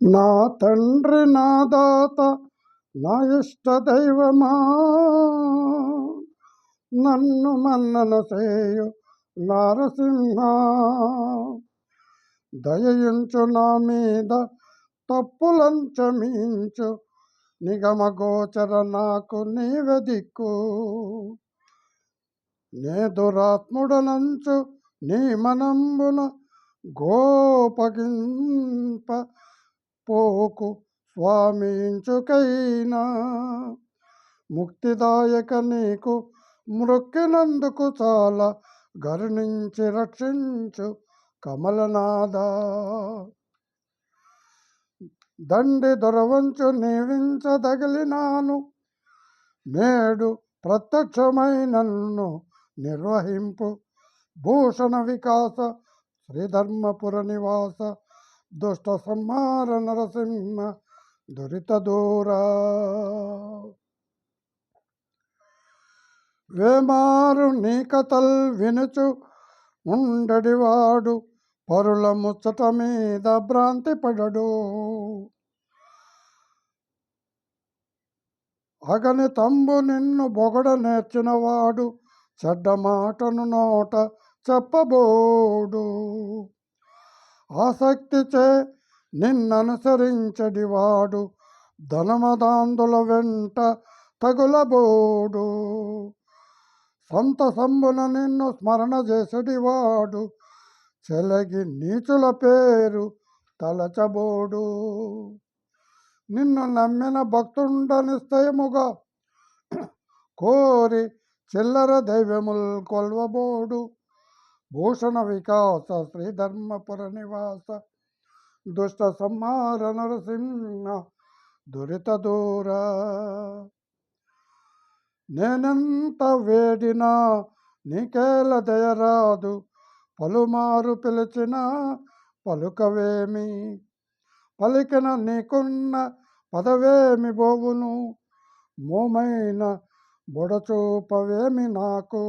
నా తండ్రి నా దాత నా ఇష్ట దైవమా, నన్ను మన్నన చేయు నారసింహ. దయయించు నా మీద తప్పులంచమించు, నిగమ గోచర నాకు నీవే దిక్కు. నే దురాత్ముడనంచు నీ మనంబున గోపగింప పోకు స్వామించుకైనా. ముక్తిదాయక నీకు మృక్కినందుకు చాలా గరుణించి రక్షించు కమలనాథ. దండి దొరవంచు నీవించదగిలినాను, నేడు ప్రత్యక్షమై నన్ను నిర్వహింపు. భూషణ వికాస శ్రీధర్మపుర నివాస, దుష్ట సంహార నరసింహ దురిత దూరా. వేమారు నీ కథల్ వినుచు ఉండడివాడు, పరుల ముచ్చట మీద భ్రాంతి పడడు. అగని తంబు నిన్ను బొగడ నేర్చినవాడు, చెడ్డ మాటను నోట చెప్పబోడు. ఆసక్తిచే నిన్ననుసరించడివాడు, ధనమదాందుల వెంట తగులబోడు. సంతసంబున నిన్ను స్మరణ చేసడివాడు, చెలగి నీచుల పేరు తలచబోడు. నిన్ను నమ్మిన భక్తుండ నిశ్చయముగా కోరి చిల్లర దైవముల్ కొల్వబోడు. భూషణ వికాస శ్రీధర్మపుర నివాస, దుష్ట సంహార నరసింహ దురిత దూరా. నేనెంత వేడినా నీకేల దయరాదు, పలుమారు పిలిచిన పలుకవేమి. పలికిన నీకున్న పదవేమి బోవును, మోమైన బొడచూపవేమి నాకు.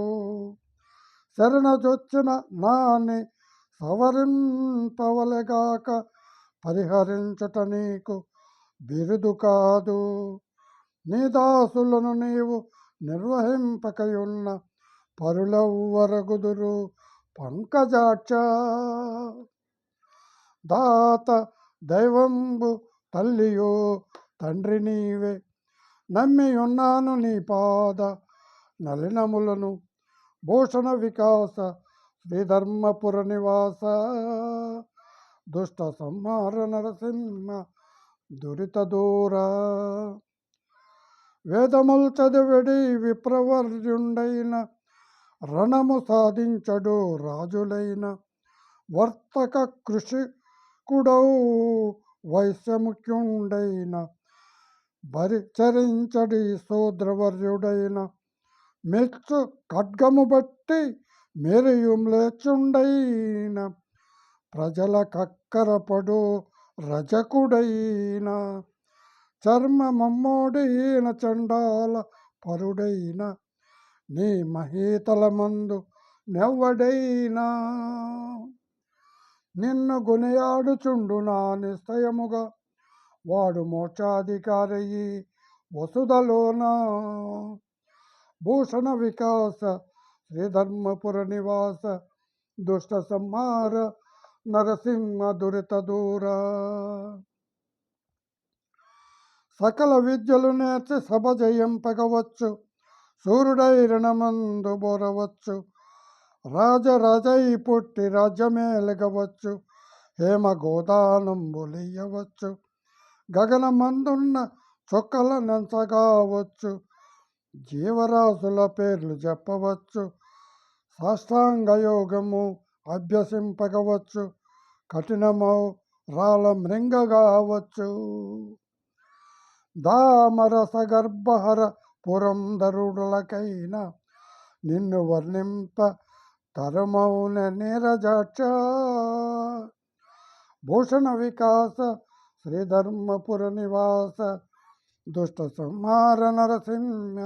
శరణజొచ్చిన నాని సవరింపవలెగాక, పరిహరించుట నీకు బిరుదు కాదు. నీ దాసులను నీవు నిర్వహింపకయున్న పరులెవ్వరగుదురు పంకజాక్ష. దాత దైవంబు తల్లియో తండ్రి నీవే, నమ్మియున్నాను నీ పాద నలినములను. భూషణ వికాస శ్రీధర్మపుర నివాస, దుష్ట సంహార నరసింహ దురిత దూరా. వేదముల్ చదివిడి విప్రవర్యుండైన, రణము సాధించడు రాజులైన. వర్తక కృషికుడౌ వైశ్యముఖ్యుండైన, భరిచరించడి శూద్రవర్యుడైన. మెచ్చు ఖడ్గము బట్టి మెరియుమ్లేచుండైన, ప్రజల కక్కరపడు రజకుడైన. చర్మమమ్మోడైన చండాల పరుడైన, నీ మహీతలమందు నెవ్వడైనా. నిన్ను గునియాడుచుండు నా నిశ్చయముగా, వాడు మోక్షాధికారయి వసుధలోన. భూషణ వికాస శ్రీధర్మపుర నివాస, దుష్ట సంహార నరసింహ దురిత దూరా. సకల విద్యలు నేర్చి సభ జయింపగవచ్చు, సూర్యుడై రణమందు బోరవచ్చు. రాజరాజై పుట్టి రాజ్యమేలగవచ్చు, హేమ గోదానంబులియవచ్చు. గగనమందున్న చొక్కల నెంచగావచ్చు, జీవరాశుల పేర్లు చెప్పవచ్చు. సాష్టాంగ యోగము అభ్యసింపగవచ్చు, కఠినమౌ రాల మృంగగావచ్చు. దామరస గర్భహర పురంధరులకైనా, నిన్ను వర్ణింప తరమౌన నీరజాక్ష. భూషణ వికాస శ్రీధర్మపుర నివాస, దుష్ట సంహార నరసింహ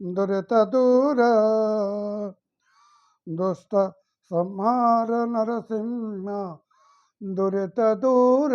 దురిత దూర. దుష్ట సంహార నరసింహ దురిత దూర.